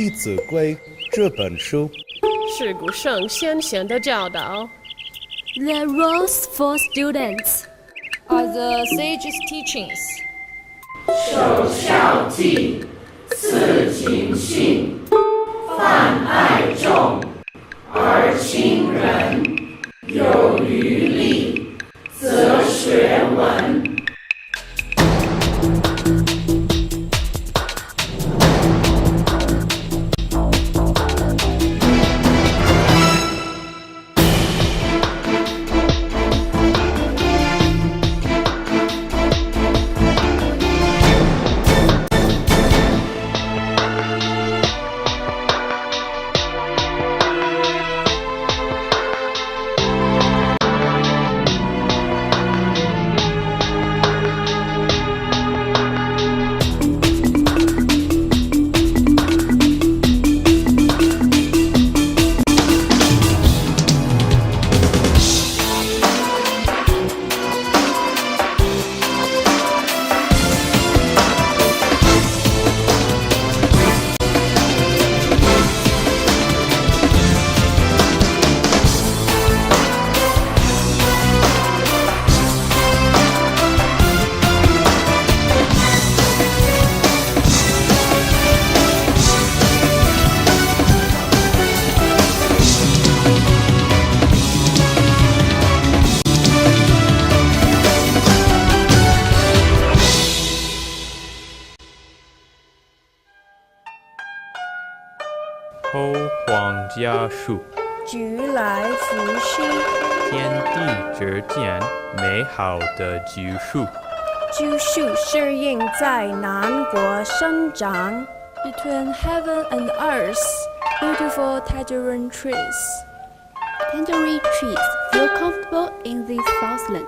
弟子规》这本书。是古圣先贤的教导。The rules for students are the sage's teachings. 首孝悌，次谨信，泛爱众，而亲仁，有余力，则学文。偷皇家树，菊来福兮，天地之间，美好的橘树。橘树适应在南国生长。Between heaven and earth, beautiful tangerine trees. Tangerine trees feel comfortable in this southland.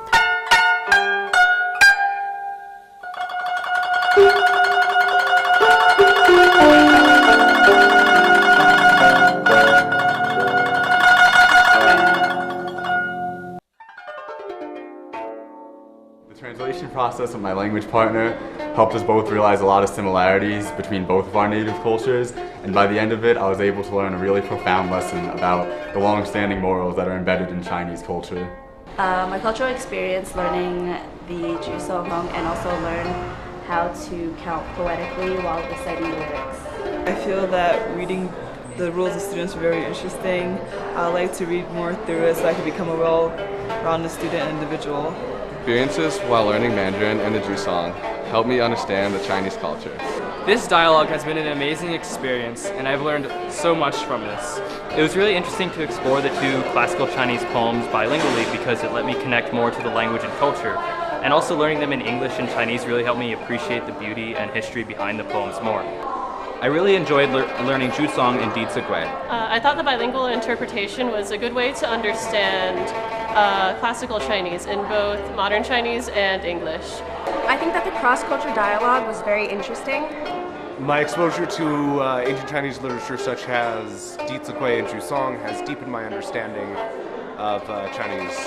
The translation process with my language partner helped us both realize a lot of similarities between both of our native cultures, and by the end of it I was able to learn a really profound lesson about the long-standing morals that are embedded in Chinese culture. My cultural experience learning the Jusong and also learn how to count poetically while reciting lyrics. I feel that reading the rules of students are very interesting. I would like to read more through it so I can become a well-rounded student and individual. Experiences while learning Mandarin and the Jusong helped me understand the Chinese culture. This dialogue has been an amazing experience, and I've learned so much from this. It was really interesting to explore the two classical Chinese poems bilingually because it let me connect more to the language and culture. And also learning them in English and Chinese really helped me appreciate the beauty and history behind the poems more. I really enjoyed learning Jusong and Di Zigui. I thought the bilingual interpretation was a good way to understand classical Chinese in both modern Chinese and English. I think that the cross-cultural dialogue was very interesting. My exposure to ancient Chinese literature such as Di Zigui and Jusong has deepened my understanding of Chinese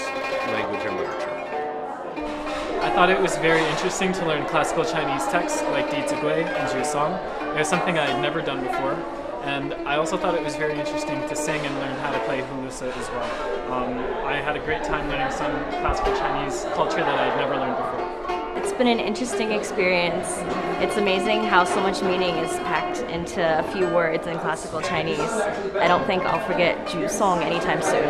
language and literature. I thought it was very interesting to learn classical Chinese texts like Di Zigui and Jusong. It was something I had never done before. And I also thought it was very interesting to sing and learn how to play hula as well. I had a great time learning some classical Chinese culture that I had never learned before. It's been an interesting experience. It's amazing how so much meaning is packed into a few words in classical Chinese. I don't think I'll forget Jusong anytime soon.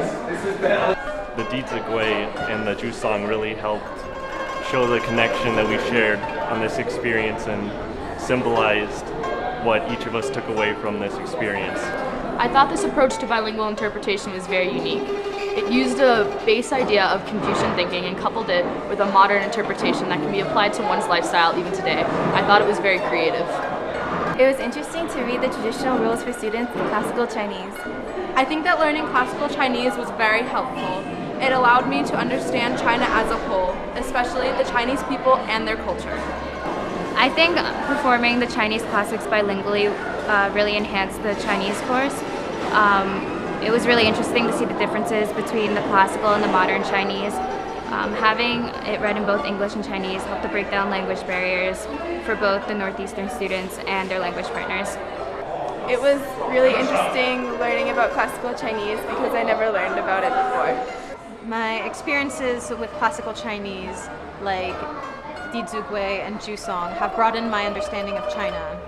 The Di Zigui and the Jusong really helped show the connection that we shared on this experience and symbolized what each of us took away from this experience. I thought this approach to bilingual interpretation was very unique. It used a base idea of Confucian thinking and coupled it with a modern interpretation that can be applied to one's lifestyle even today. I thought it was very creative. It was interesting to read the traditional rules for students in classical Chinese. I think that learning classical Chinese was very helpful. It allowed me to understand China as a whole, especially the Chinese people and their culture. I think performing the Chinese classics bilingually really enhanced the Chinese course. It was really interesting to see the differences between the classical and the modern Chinese. Having it read in both English and Chinese helped to break down language barriers for both the Northeastern students and their language partners. It was really interesting learning about classical Chinese because I never learned about it before. My experiences with classical Chinese, like Dizugui and Jusong, have broadened my understanding of China.